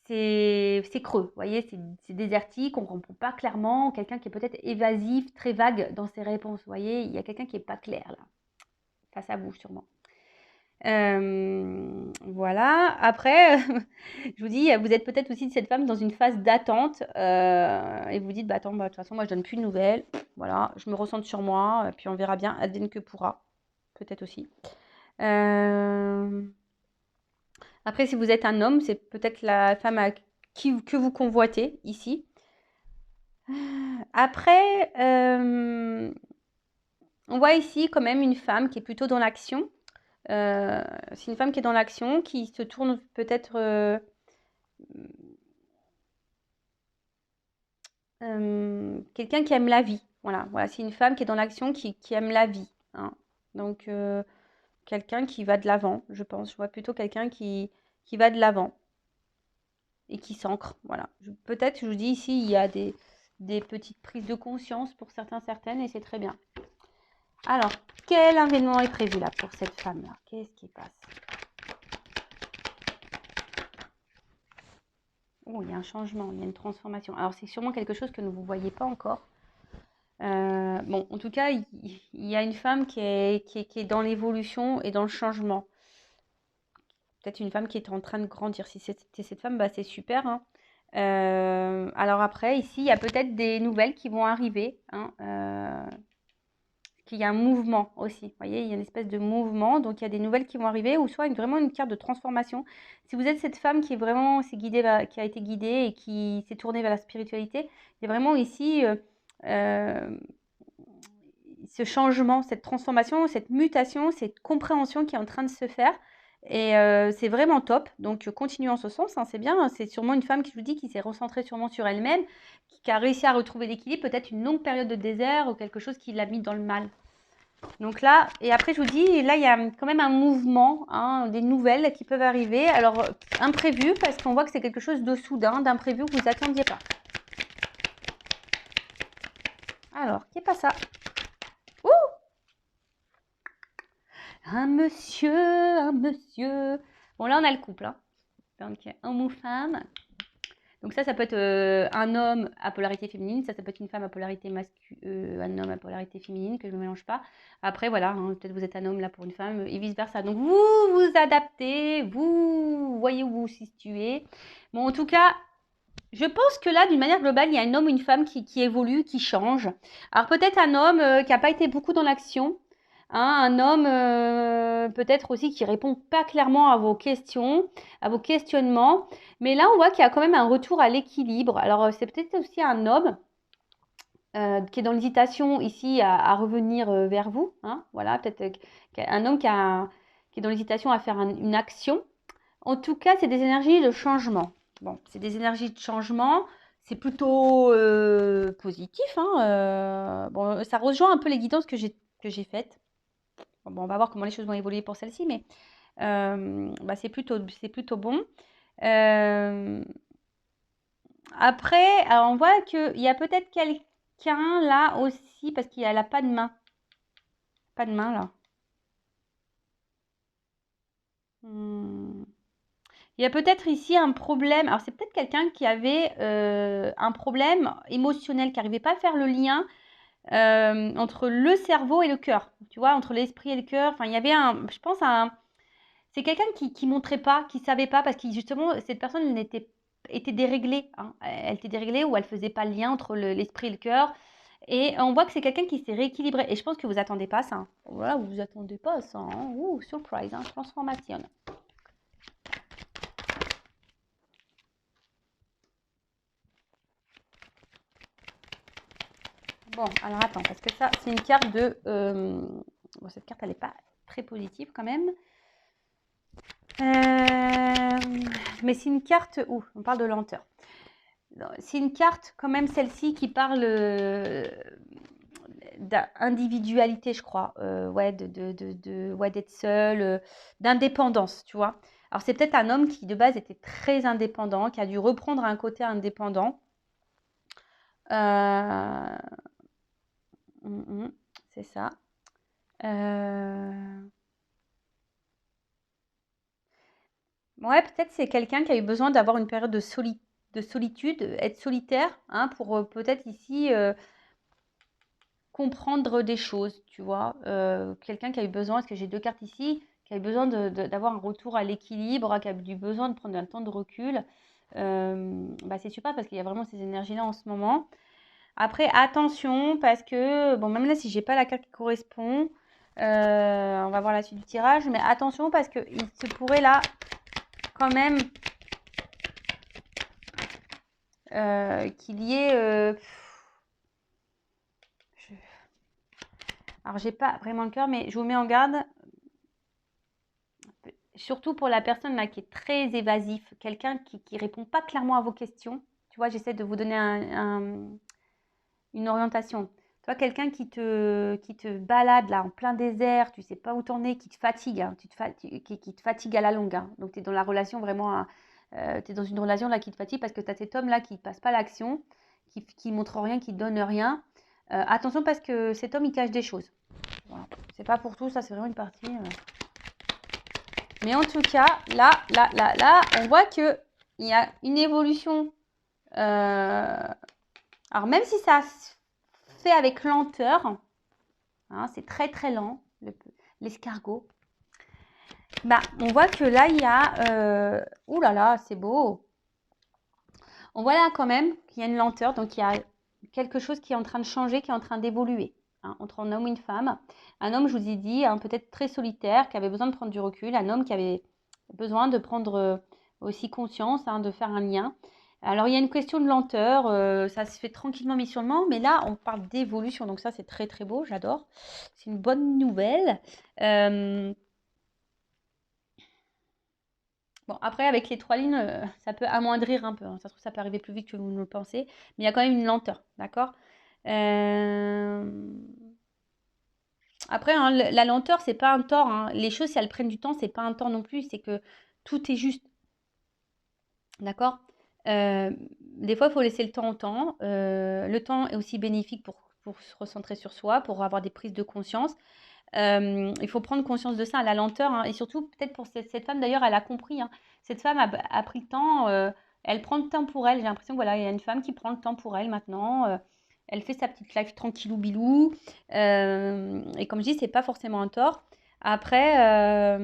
C'est creux, vous voyez, c'est désertique, on ne comprend pas clairement, quelqu'un qui est peut-être évasif, très vague dans ses réponses, vous voyez, il y a quelqu'un qui n'est pas clair là, face à vous sûrement. Voilà, après, je vous dis, vous êtes peut-être aussi de cette femme dans une phase d'attente et vous dites, attends, de toute façon, moi je donne plus de nouvelles, voilà, je me ressente sur moi, puis on verra bien, advienne que pourra, peut-être aussi. Après, si vous êtes un homme, c'est peut-être la femme que vous convoitez ici. Après, on voit ici quand même une femme qui est plutôt dans l'action. C'est une femme qui est dans l'action, qui se tourne peut-être quelqu'un qui aime la vie. Voilà, c'est une femme qui est dans l'action, qui aime la vie. Hein. Donc, quelqu'un qui va de l'avant, je pense. Je vois plutôt quelqu'un qui va de l'avant et qui s'ancre. Voilà. Peut-être, je vous dis ici, il y a des petites prises de conscience pour certaines, et c'est très bien. Alors, quel événement est prévu là pour cette femme-là? Qu'est-ce qui passe? Oh, il y a un changement, il y a une transformation. Alors, c'est sûrement quelque chose que vous ne voyez pas encore. Bon, en tout cas, il y a une femme qui est dans l'évolution et dans le changement. Peut-être une femme qui est en train de grandir. Si c'était cette femme, c'est super. Hein. Alors après, ici, il y a peut-être des nouvelles qui vont arriver. Hein, qu'il y a un mouvement aussi. Vous voyez, il y a une espèce de mouvement. Donc, il y a des nouvelles qui vont arriver ou soit vraiment une carte de transformation. Si vous êtes cette femme qui est vraiment qui a été guidée et qui s'est tournée vers la spiritualité, il y a vraiment ici ce changement, cette transformation, cette mutation, cette compréhension qui est en train de se faire Et c'est vraiment top. Donc, continuez en ce sens, hein, c'est bien. Hein. C'est sûrement une femme qui, je vous dis, qui s'est recentrée sûrement sur elle-même, qui a réussi à retrouver l'équilibre, peut-être une longue période de désert ou quelque chose qui l'a mis dans le mal. Donc là, et après, je vous dis, là, il y a quand même un mouvement, hein, des nouvelles qui peuvent arriver. Alors, imprévu, parce qu'on voit que c'est quelque chose de soudain, d'imprévu que vous n'attendiez pas. Alors, qui est pas ça? Ouh! Un monsieur. Bon, là, on a le couple, hein. Donc, homme ou femme. Donc ça peut être un homme à polarité féminine, ça peut être une femme à polarité masculine, un homme à polarité féminine, que je ne mélange pas. Après, voilà, hein, peut-être vous êtes un homme là pour une femme, et vice-versa. Donc vous vous adaptez, vous voyez où vous vous situez. Bon, en tout cas, je pense que là, d'une manière globale, il y a un homme ou une femme qui évolue, qui change. Alors peut-être un homme qui n'a pas été beaucoup dans l'action, hein, un homme peut-être aussi qui répond pas clairement à vos questions, à vos questionnements. Mais là, on voit qu'il y a quand même un retour à l'équilibre. Alors c'est peut-être aussi un homme qui est dans l'hésitation ici à revenir vers vous. Hein, voilà, peut-être un homme qui est dans l'hésitation à faire une action. En tout cas, c'est des énergies de changement. Bon, c'est des énergies de changement. C'est plutôt positif. Hein, bon, ça rejoint un peu les guidances que j'ai faites. Bon, on va voir comment les choses vont évoluer pour celle-ci, mais bah, c'est plutôt bon. Après, alors on voit qu'il y a peut-être quelqu'un là aussi, parce qu'il n'a pas de main. Pas de main là. Il y a peut-être ici un problème. Alors, c'est peut-être quelqu'un qui avait un problème émotionnel, qui n'arrivait pas à faire le lien entre le cerveau et le cœur. Tu vois, entre l'esprit et le cœur. Enfin, il y avait je pense, c'est quelqu'un qui montrait pas, qui savait pas, parce que justement, cette personne était déréglée. Hein. Elle était déréglée ou elle faisait pas le lien entre l'esprit et le cœur. Et on voit que c'est quelqu'un qui s'est rééquilibré. Et je pense que vous attendez pas ça. Hein. Voilà, vous attendez pas ça. Hein. Ouh, surprise, hein, transformation. Bon, alors attends, parce que ça, c'est une carte de... bon, cette carte, elle n'est pas très positive quand même. Mais c'est une carte... Ouh, on parle de lenteur. C'est une carte, quand même, celle-ci, qui parle d'individualité, je crois. Ouais, ouais, d'être seul, d'indépendance, tu vois. Alors, c'est peut-être un homme qui, de base, était très indépendant, qui a dû reprendre un côté indépendant. C'est ça. Ouais, peut-être c'est quelqu'un qui a eu besoin d'avoir une période de solitude, être solitaire, hein, pour peut-être ici comprendre des choses, tu vois. Quelqu'un qui a eu besoin, parce que j'ai deux cartes ici, qui a eu besoin d'avoir un retour à l'équilibre, qui a eu besoin de prendre un temps de recul. Bah, c'est super parce qu'il y a vraiment ces énergies-là en ce moment. Après, attention, parce que, bon, même là, si j'ai pas la carte qui correspond, on va voir la suite du tirage, mais attention parce qu'il se pourrait là, quand même, qu'il y ait... Alors, j'ai pas vraiment le cœur, mais je vous mets en garde, surtout pour la personne là qui est très évasif, quelqu'un qui répond pas clairement à vos questions. Tu vois, j'essaie de vous donner une orientation. Toi, quelqu'un qui te balade là en plein désert, tu sais pas où t'en es, qui te fatigue, hein, qui te fatigue à la longue. Hein. Donc, tu es dans la relation vraiment, tu es dans une relation là qui te fatigue parce que tu as cet homme là qui passe pas l'action, qui montre rien, qui donne rien. Attention parce que cet homme il cache des choses. Voilà. C'est pas pour tout, ça c'est vraiment une partie. Mais en tout cas, là, on voit qu'il y a une évolution. Alors même si ça se fait avec lenteur, hein, c'est très très lent, l'escargot. Bah, on voit que là, il y a... ouh là là, c'est beau. On voit là quand même qu'il y a une lenteur, donc il y a quelque chose qui est en train de changer, qui est en train d'évoluer. Hein, entre un homme et une femme. Un homme, je vous ai dit, hein, peut-être très solitaire, qui avait besoin de prendre du recul. Un homme qui avait besoin de prendre aussi conscience, hein, de faire un lien. Alors, il y a une question de lenteur. Ça se fait tranquillement, mais sûrement. Mais là, on parle d'évolution. Donc ça, c'est très, très beau. J'adore. C'est une bonne nouvelle. Bon, après, avec les 3 lignes, ça peut amoindrir un peu, hein. Ça se trouve, ça peut arriver plus vite que vous ne le pensez, mais il y a quand même une lenteur, d'accord? Après, hein, la lenteur, c'est pas un tort, hein. Les choses, si elles prennent du temps, c'est pas un tort non plus, c'est que tout est juste, d'accord? Des fois, il faut laisser le temps au temps. Le temps est aussi bénéfique pour se recentrer sur soi, pour avoir des prises de conscience. Il faut prendre conscience de ça, la lenteur, hein, et surtout peut-être pour cette femme d'ailleurs, elle a compris, hein. Cette femme a pris le temps, elle prend le temps pour elle. J'ai l'impression que voilà, il y a une femme qui prend le temps pour elle maintenant. Elle fait sa petite life tranquillou bilou. Et comme je dis, c'est pas forcément un tort. Après,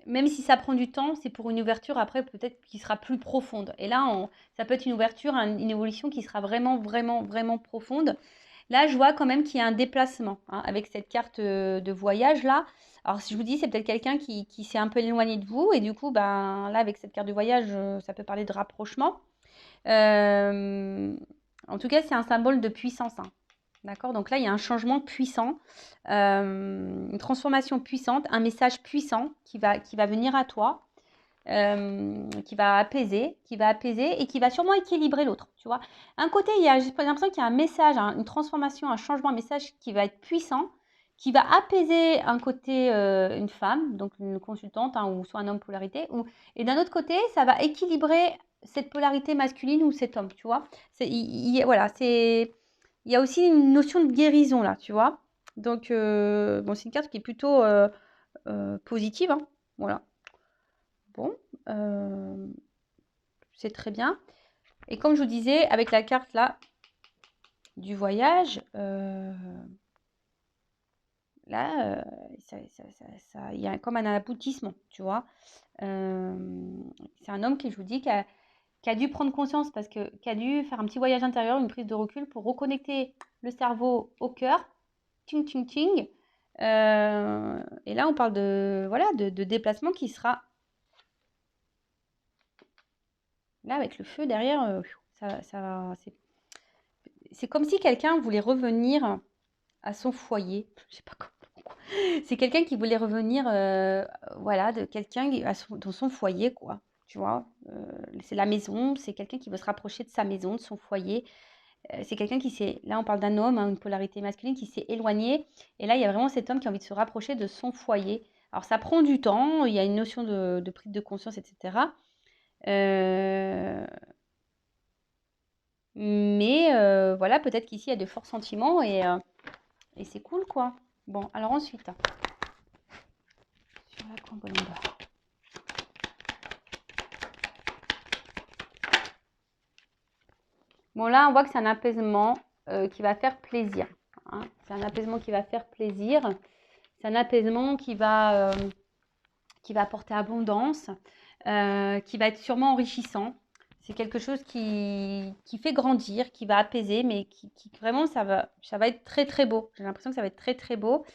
même si ça prend du temps, c'est pour une ouverture après peut-être qui sera plus profonde. Et là, ça peut être une ouverture, une évolution qui sera vraiment, vraiment, vraiment profonde. Là, je vois quand même qu'il y a un déplacement, hein, avec cette carte de voyage là. Alors, si je vous dis, c'est peut-être quelqu'un qui s'est un peu éloigné de vous. Et du coup, ben, là, avec cette carte de voyage, ça peut parler de rapprochement. Euh, En tout cas, c'est un symbole de puissance, hein. D'accord? Donc là, il y a un changement puissant, une transformation puissante, un message puissant qui va venir à toi, qui va apaiser et qui va sûrement équilibrer l'autre, tu vois. Un côté, j'ai l'impression qu'il y a un message, hein, une transformation, un changement, un message qui va être puissant, qui va apaiser un côté, une femme, donc une consultante, hein, ou soit un homme polarité, et d'un autre côté, ça va équilibrer cette polarité masculine ou cet homme, tu vois. Voilà, il y a aussi une notion de guérison là, tu vois. Donc, bon, c'est une carte qui est plutôt positive, hein, voilà. Bon, c'est très bien. Et comme je vous disais, avec la carte là du voyage, là, il y a comme un aboutissement, tu vois. C'est un homme qui, je vous dis, qui a dû prendre conscience parce que qui a dû faire un petit voyage intérieur, une prise de recul pour reconnecter le cerveau au cœur. Ting, ting, ting. Et là, on parle de, voilà, de déplacement qui sera là avec le feu derrière. C'est comme si quelqu'un voulait revenir à son foyer. Je sais pas comment. C'est quelqu'un qui voulait revenir, voilà, de quelqu'un dans son foyer, quoi. Tu vois, c'est la maison, c'est quelqu'un qui veut se rapprocher de sa maison, de son foyer. C'est quelqu'un qui s'est, là on parle d'un homme, hein, une polarité masculine qui s'est éloigné. Et là, il y a vraiment cet homme qui a envie de se rapprocher de son foyer. Alors ça prend du temps, il y a une notion de prise de conscience, etc. Euh, mais voilà, peut-être qu'ici, il y a de forts sentiments et c'est cool, quoi. Bon, alors ensuite, sur la componente. Bon, là, on voit que c'est un apaisement qui va faire plaisir, hein. C'est un apaisement qui va faire plaisir. C'est un apaisement qui va apporter abondance, qui va être sûrement enrichissant. C'est quelque chose qui fait grandir, qui va apaiser, mais qui vraiment, ça va être très, très beau. J'ai l'impression que ça va être très, très beau.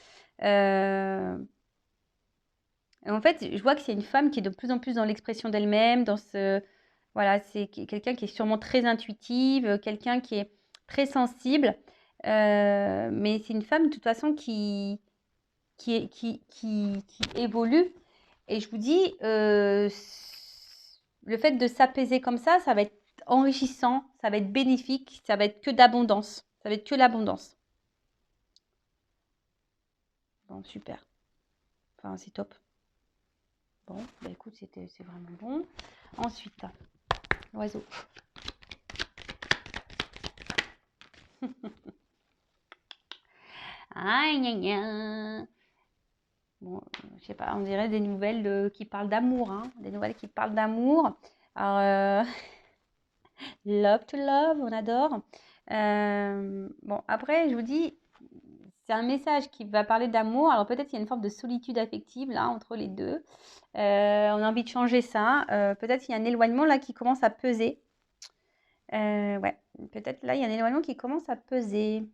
Et en fait, je vois que c'est une femme qui est de plus en plus dans l'expression d'elle-même, dans ce... Voilà, c'est quelqu'un qui est sûrement très intuitive, quelqu'un qui est très sensible, mais c'est une femme de toute façon qui évolue. Et je vous dis, le fait de s'apaiser comme ça va être enrichissant, ça va être bénéfique, ça va être que d'abondance. Ça va être que l'abondance. Bon, super. Enfin, c'est top. Bon, bah écoute, c'est vraiment bon. Ensuite, l'oiseau. Aïe, aïe, aïe. Bon, je sais pas, on dirait des nouvelles qui parlent d'amour, hein. Des nouvelles qui parlent d'amour. Alors, love to love, on adore. Bon, après, je vous dis, c'est un message qui va parler d'amour. Alors peut-être qu'il y a une forme de solitude affective là entre les deux. On a envie de changer ça. Peut-être qu'il y a un éloignement là qui commence à peser. Ouais, peut-être là il y a un éloignement qui commence à peser.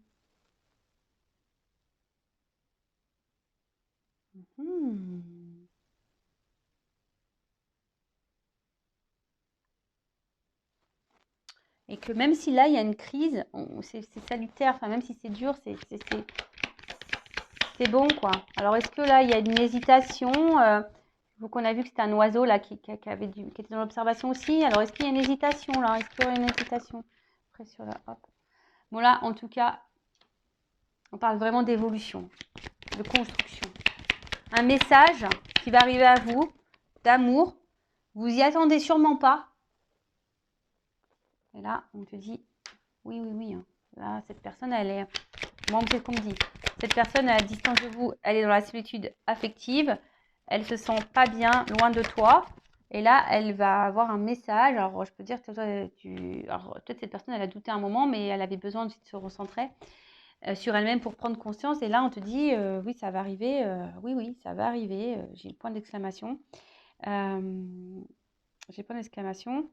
Hmm. Et que même si là il y a une crise, c'est salutaire. Enfin même si c'est dur, c'est bon, quoi. Alors, est-ce que là, il y a une hésitation donc, on a vu que c'était un oiseau là qui était dans l'observation aussi. Alors, est-ce qu'il y a une hésitation là? Est-ce qu'il y aurait une hésitation? Après, sur la, hop. Bon, là, en tout cas, on parle vraiment d'évolution, de construction. Un message qui va arriver à vous, d'amour. Vous y attendez sûrement pas. Et là, on te dit, oui, oui, oui. Hein. Là, cette personne, elle est... Moi, c'est ce qu'on me dit. Cette personne, à distance de vous, elle est dans la solitude affective. Elle se sent pas bien, loin de toi. Et là, elle va avoir un message. Alors, je peux dire que toi, alors, peut-être cette personne, elle a douté un moment, mais elle avait besoin de se recentrer sur elle-même pour prendre conscience. Et là, on te dit, oui, ça va arriver. Oui, oui, ça va arriver. J'ai le point d'exclamation. J'ai le point d'exclamation.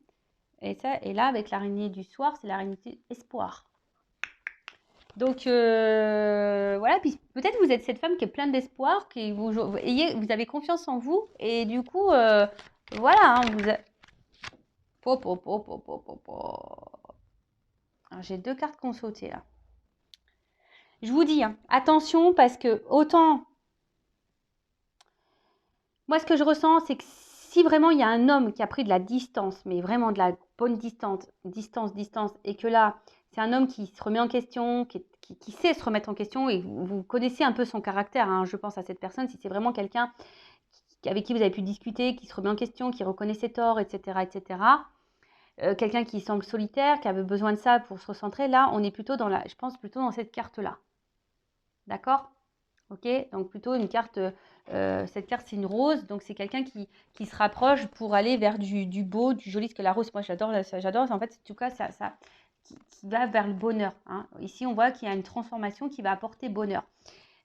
Et là, avec l'araignée du soir, c'est l'araignée espoir. Donc, voilà. Puis peut-être vous êtes cette femme qui est pleine d'espoir, vous avez confiance en vous. Et du coup, voilà. Hein, j'ai 2 cartes qui ont sauté là. Je vous dis, hein, attention parce que autant... Moi, ce que je ressens, c'est que si vraiment il y a un homme qui a pris de la distance, mais vraiment de la bonne distance, et que là, c'est un homme qui se remet en question, qui sait se remettre en question, et vous connaissez un peu son caractère, hein, je pense à cette personne, si c'est vraiment quelqu'un avec qui vous avez pu discuter, qui se remet en question, qui reconnaît ses torts, etc., etc., quelqu'un qui semble solitaire, qui avait besoin de ça pour se recentrer, là, on est plutôt je pense plutôt dans cette carte-là. D'accord ? Ok, donc plutôt une carte, cette carte c'est une rose, donc c'est quelqu'un qui se rapproche pour aller vers du beau, du joli, parce que la rose, moi j'adore, en fait, en tout cas, qui va vers le bonheur. Hein. Ici, on voit qu'il y a une transformation qui va apporter bonheur,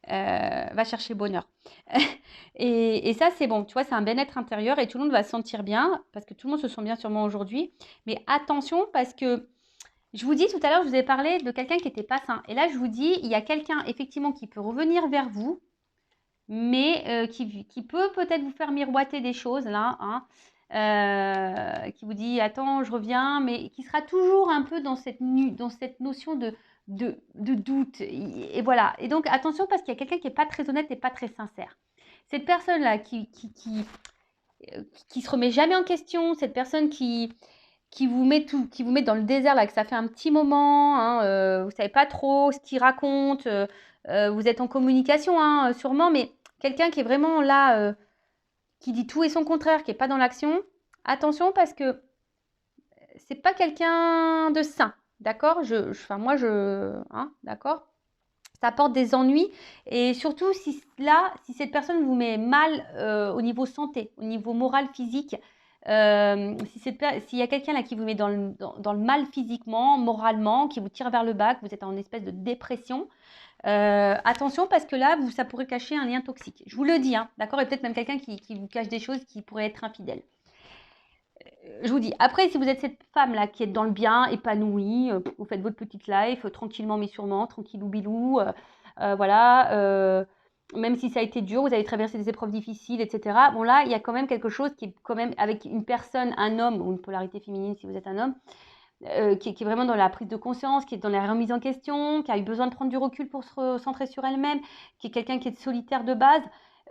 va chercher bonheur. et ça, c'est bon, tu vois, c'est un bien-être intérieur et tout le monde va se sentir bien, parce que tout le monde se sent bien sûrement aujourd'hui, mais attention, parce que je vous dis tout à l'heure, je vous ai parlé de quelqu'un qui n'était pas sain. Et là, je vous dis, il y a quelqu'un effectivement qui peut revenir vers vous, mais qui peut peut-être vous faire miroiter des choses là, hein, qui vous dit attends, je reviens, mais qui sera toujours un peu dans cette notion de doute. Et voilà. Et donc attention parce qu'il y a quelqu'un qui n'est pas très honnête et pas très sincère. Cette personne-là qui se remet jamais en question, cette personne qui vous met dans le désert là, que ça fait un petit moment, hein, vous savez pas trop ce qu'il raconte, vous êtes en communication, hein, sûrement, mais quelqu'un qui est vraiment là, qui dit tout et son contraire, qui est pas dans l'action, attention parce que c'est pas quelqu'un de sain, d'accord? Hein, d'accord? Ça apporte des ennuis et surtout si cette personne vous met mal au niveau santé, au niveau moral, physique, s'il y a quelqu'un là qui vous met dans le mal physiquement, moralement, qui vous tire vers le bas, que vous êtes en espèce de dépression, attention parce que là, ça pourrait cacher un lien toxique. Je vous le dis, hein, d'accord? Et peut-être même quelqu'un qui vous cache des choses qui pourraient être infidèles. Je vous dis, après, si vous êtes cette femme-là qui est dans le bien, épanouie, vous faites votre petite life, tranquillement mais sûrement, tranquillou bilou, voilà, même si ça a été dur, vous avez traversé des épreuves difficiles, etc. Bon là, il y a quand même quelque chose qui est quand même avec une personne, un homme, ou une polarité féminine si vous êtes un homme, qui est vraiment dans la prise de conscience, qui est dans la remise en question, qui a eu besoin de prendre du recul pour se recentrer sur elle-même, qui est quelqu'un qui est solitaire de base.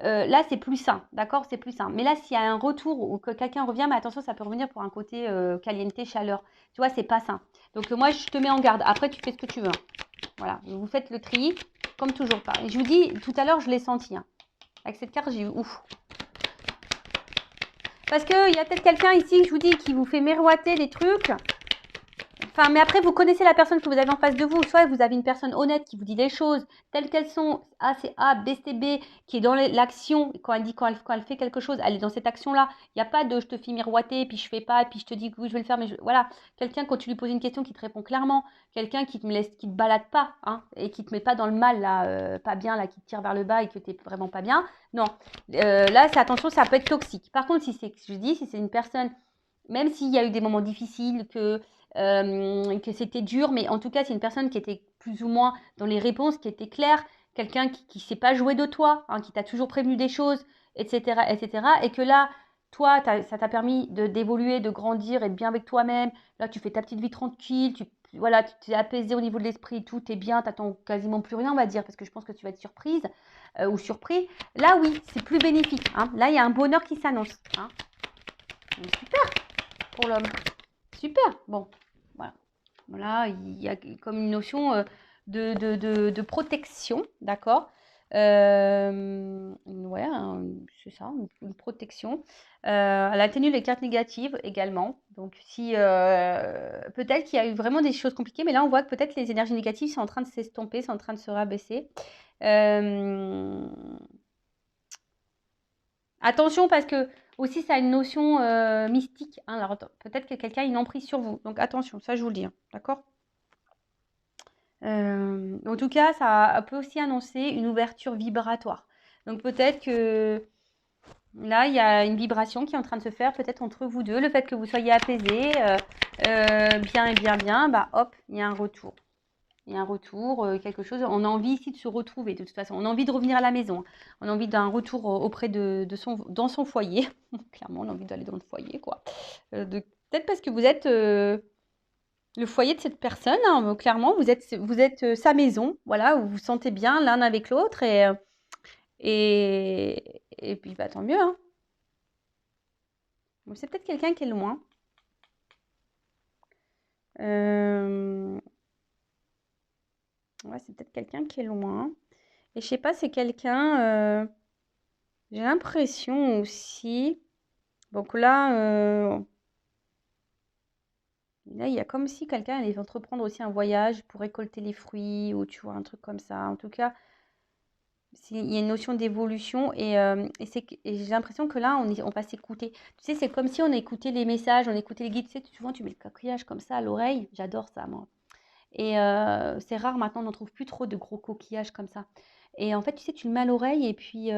Là, c'est plus sain, d'accord? C'est plus sain. Mais là, s'il y a un retour ou que quelqu'un revient, mais attention, ça peut revenir pour un côté caliente, chaleur. Tu vois, c'est pas sain. Donc, moi, je te mets en garde. Après, tu fais ce que tu veux. Hein. Voilà, vous faites le tri, comme toujours. Et je vous dis, tout à l'heure, je l'ai senti. Hein. Avec cette carte, j'ai eu ouf. Parce qu'il y a peut-être quelqu'un ici, je vous dis, qui vous fait miroiter des trucs. Enfin, mais après, vous connaissez la personne que vous avez en face de vous. Soit vous avez une personne honnête qui vous dit les choses telles qu'elles sont. A, c'est A, B, c'est B, qui est dans l'action. Quand elle fait quelque chose, elle est dans cette action-là. Il n'y a pas de je te fais miroiter, puis je fais pas, puis je te dis que oui, je vais le faire. Voilà. Quelqu'un, quand tu lui poses une question, qui te répond clairement. Quelqu'un qui te balade pas, hein, et qui te met pas dans le mal, là, pas bien, là, qui te tire vers le bas et que tu n'es vraiment pas bien. Non. Là, c'est attention, ça peut être toxique. Par contre, si c'est une personne, même s'il y a eu des moments difficiles, que c'était dur, mais en tout cas, c'est une personne qui était plus ou moins dans les réponses, qui était claire, quelqu'un qui ne s'est pas joué de toi, hein, qui t'a toujours prévenu des choses, etc., etc., et que là, toi, ça t'a permis d'évoluer, de grandir, être bien avec toi-même. Là, tu fais ta petite vie tranquille, voilà, tu t'es apaisé au niveau de l'esprit, tout est bien, t'attends quasiment plus rien, on va dire, parce que je pense que tu vas être surprise ou surpris. Là, oui, c'est plus bénéfique. Hein. Là, il y a un bonheur qui s'annonce. Hein. Super pour l'homme. Super. Bon, voilà. Voilà, il y a comme une notion de protection, d'accord? Ouais, c'est ça, une protection. Elle atténue les cartes négatives également. Donc, si peut-être qu'il y a eu vraiment des choses compliquées, mais là, on voit que peut-être les énergies négatives sont en train de s'estomper, sont en train de se rabaisser. Attention parce que aussi ça a une notion mystique. Hein. Alors peut-être que quelqu'un a une emprise sur vous. Donc attention, ça je vous le dis. Hein. D'accord? En tout cas, ça peut aussi annoncer une ouverture vibratoire. Donc peut-être que là, il y a une vibration qui est en train de se faire peut-être entre vous deux. Le fait que vous soyez apaisés, bien et bien, bah hop, il y a un retour. Il y a un retour, quelque chose. On a envie ici de se retrouver de toute façon. On a envie de revenir à la maison. On a envie d'un retour auprès dans son foyer. Clairement, on a envie d'aller dans le foyer, quoi. Peut-être parce que vous êtes le foyer de cette personne. Hein, clairement, vous êtes sa maison. Voilà, où vous vous sentez bien l'un avec l'autre. Et puis, bah, tant mieux. Hein. C'est peut-être quelqu'un qui est loin. Ouais, c'est peut-être quelqu'un qui est loin. Et je sais pas, c'est quelqu'un... j'ai l'impression aussi... Donc là, il y a comme si quelqu'un allait entreprendre aussi un voyage pour récolter les fruits ou tu vois, un truc comme ça. En tout cas, il y a une notion d'évolution et j'ai l'impression que là, on va s'écouter. Tu sais, c'est comme si on écoutait les messages, on écoutait les guides. Tu sais, souvent, tu mets le coquillage comme ça à l'oreille. J'adore ça, moi. Et c'est rare maintenant, on n'en trouve plus trop de gros coquillages comme ça. Et en fait, tu sais, tu le mets à l'oreille et puis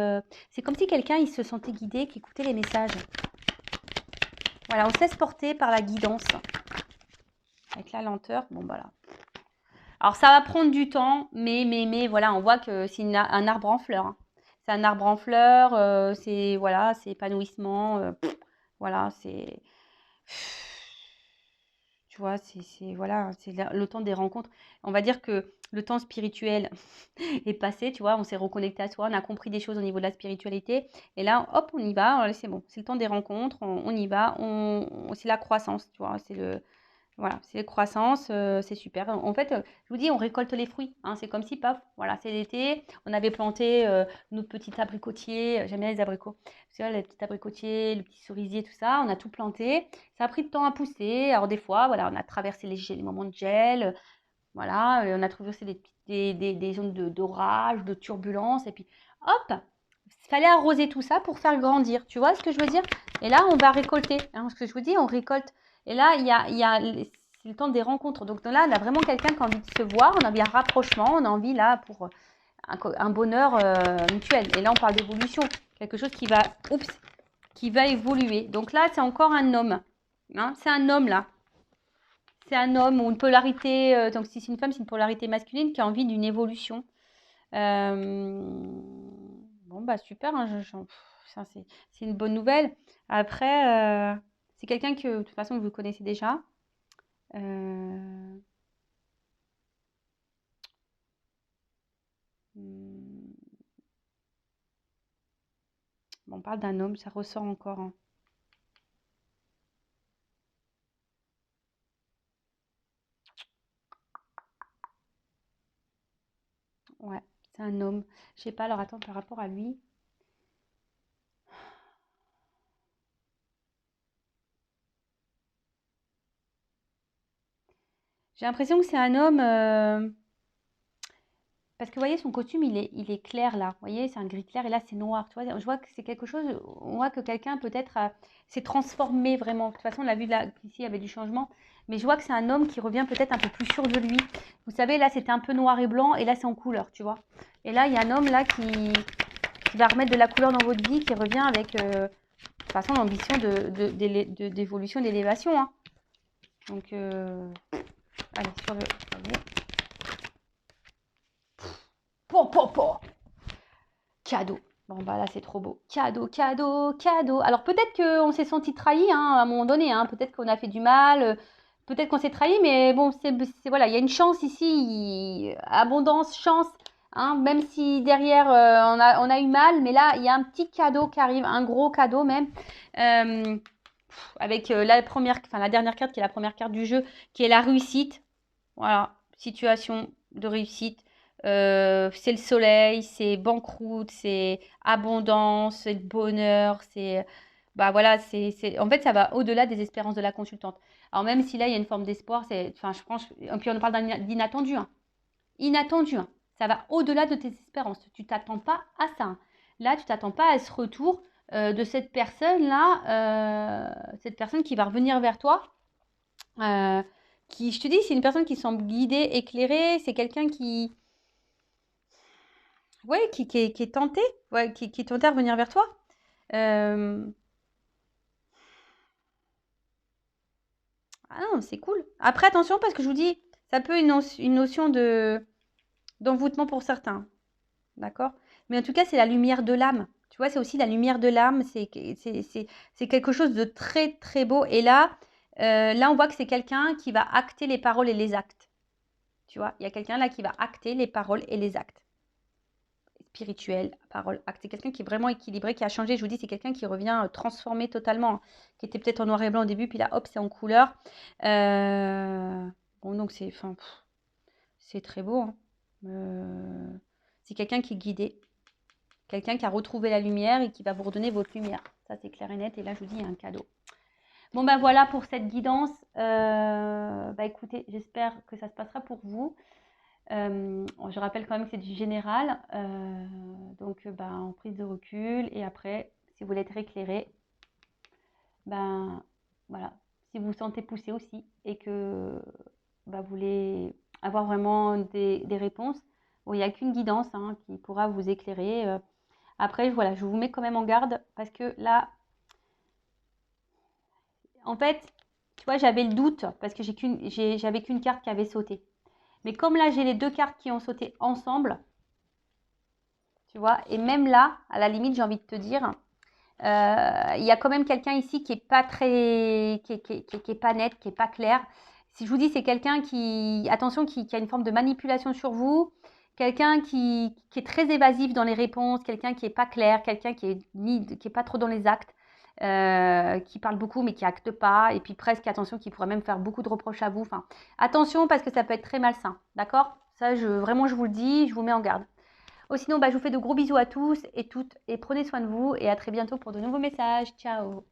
c'est comme si quelqu'un, il se sentait guidé, qui écoutait les messages. Voilà, on se laisse porter par la guidance. Avec la lenteur, bon, voilà. Alors, ça va prendre du temps, mais voilà, on voit que c'est un arbre en fleurs. Hein. C'est un arbre en fleurs, c'est voilà, c'est épanouissement. Voilà, c'est... Tu vois, voilà, c'est le temps des rencontres. On va dire que le temps spirituel est passé, tu vois, on s'est reconnecté à soi, on a compris des choses au niveau de la spiritualité. Et là, hop, on y va, c'est bon, c'est le temps des rencontres, on y va, c'est la croissance, tu vois, voilà, c'est la croissance, c'est super. En fait, je vous dis, on récolte les fruits, hein, c'est comme si, paf, voilà, c'est l'été, on avait planté nos petits abricotiers, j'aime bien les abricots, tu vois, les petits abricotiers, le petit cerisier, tout ça, on a tout planté, ça a pris de temps à pousser, alors des fois, voilà, on a traversé les moments de gel, voilà, on a traversé des zones d'orage, de turbulence, et puis, hop, il fallait arroser tout ça pour faire grandir, tu vois ce que je veux dire? Et là, on va récolter, hein, ce que je vous dis, on récolte. Et là, c'est le temps des rencontres. Donc là, on a vraiment quelqu'un qui a envie de se voir, on a envie d'un rapprochement, on a envie là pour un bonheur mutuel. Et là, on parle d'évolution, quelque chose qui va évoluer. Donc là, c'est encore un homme. Hein, c'est un homme là. C'est un homme ou une polarité, donc si c'est une femme, c'est une polarité masculine qui a envie d'une évolution. Bon, bah super, hein, ça, c'est une bonne nouvelle. Après, c'est quelqu'un que de toute façon vous connaissez déjà. Euh, hmm, bon, on parle d'un homme, ça ressort encore. Hein. Ouais, c'est un homme. Je sais pas, alors attends, par rapport à lui. J'ai l'impression que c'est un homme. Parce que vous voyez, son costume, il est clair là. Vous voyez, c'est un gris clair et là, c'est noir. Tu vois, je vois que c'est quelque chose. On voit que quelqu'un peut-être s'est transformé vraiment. De toute façon, on l'a vu là, ici, il y avait du changement. Mais je vois que c'est un homme qui revient peut-être un peu plus sûr de lui. Vous savez, là, c'était un peu noir et blanc et là, c'est en couleur, tu vois. Et là, il y a un homme là qui va remettre de la couleur dans votre vie, qui revient avec, de toute façon, l'ambition d'évolution, d'élévation. Hein. Donc, allez, sur le. Allez. Po. Cadeau. Bon, bah là, c'est trop beau. Cadeau, cadeau, cadeau. Alors, peut-être qu'on s'est senti trahi hein, à un moment donné. Hein. Peut-être qu'on a fait du mal. Peut-être qu'on s'est trahi, mais bon, voilà, il y a une chance ici, abondance, chance, hein, même si derrière on a eu mal, mais là il y a un petit cadeau qui arrive, un gros cadeau même, avec la dernière carte qui est la première carte du jeu, qui est la réussite. Voilà, situation de réussite. C'est le soleil, c'est banqueroute, c'est abondance, c'est le bonheur, c'est bah voilà, en fait ça va au-delà des espérances de la consultante. Alors même si là il y a une forme d'espoir, enfin je pense, et puis on parle d'inattendu, hein. Inattendu, hein. Ça va au-delà de tes espérances. Tu t'attends pas à ça, hein. Là tu t'attends pas à ce retour de cette personne-là, cette personne qui va revenir vers toi. Je te dis, c'est une personne qui semble guidée, éclairée. C'est quelqu'un ouais, qui est tenté, ouais, qui est tenté à revenir vers toi. Euh, Ah non, c'est cool. Après, attention, parce que je vous dis, ça peut une notion d'envoûtement pour certains. D'accord? Mais en tout cas, c'est la lumière de l'âme. Tu vois, c'est aussi la lumière de l'âme. C'est quelque chose de très, très beau. Et là, on voit que c'est quelqu'un qui va acter les paroles et les actes. Tu vois, il y a quelqu'un là qui va acter les paroles et les actes. Spirituel, parole, acte. C'est quelqu'un qui est vraiment équilibré, qui a changé. Je vous dis, c'est quelqu'un qui revient transformé totalement, hein, qui était peut-être en noir et blanc au début, puis là, hop, c'est en couleur. Bon, donc c'est très beau, hein. C'est quelqu'un qui est guidé, quelqu'un qui a retrouvé la lumière et qui va vous redonner votre lumière. Ça, c'est clair et net. Et là, je vous dis, il y a un cadeau. Bon, ben voilà pour cette guidance. Bah écoutez, j'espère que ça se passera pour vous. Je rappelle quand même que c'est du général, donc en prise de recul. Et après, si vous voulez être éclairé, ben voilà, si vous vous sentez poussé aussi et que vous voulez avoir vraiment des réponses, bon, il n'y a qu'une guidance, hein, qui pourra vous éclairer. Après, voilà, je vous mets quand même en garde parce que là, en fait, tu vois, j'avais le doute parce que j'avais qu'une carte qui avait sauté. Mais comme là, j'ai les deux cartes qui ont sauté ensemble, tu vois, et même là, à la limite, j'ai envie de te dire, il y a quand même quelqu'un ici qui est pas très, qui est pas net, qui est pas clair. Si je vous dis, c'est quelqu'un attention, qui a une forme de manipulation sur vous, quelqu'un qui est très évasif dans les réponses, quelqu'un qui est pas clair, quelqu'un qui est pas trop dans les actes, qui parle beaucoup mais qui acte pas, et puis presque, attention, qui pourrait même faire beaucoup de reproches à vous. Enfin, attention parce que ça peut être très malsain, d'accord? Ça, vraiment, je vous le dis, je vous mets en garde. Oh, sinon, je vous fais de gros bisous à tous et toutes et prenez soin de vous et à très bientôt pour de nouveaux messages. Ciao!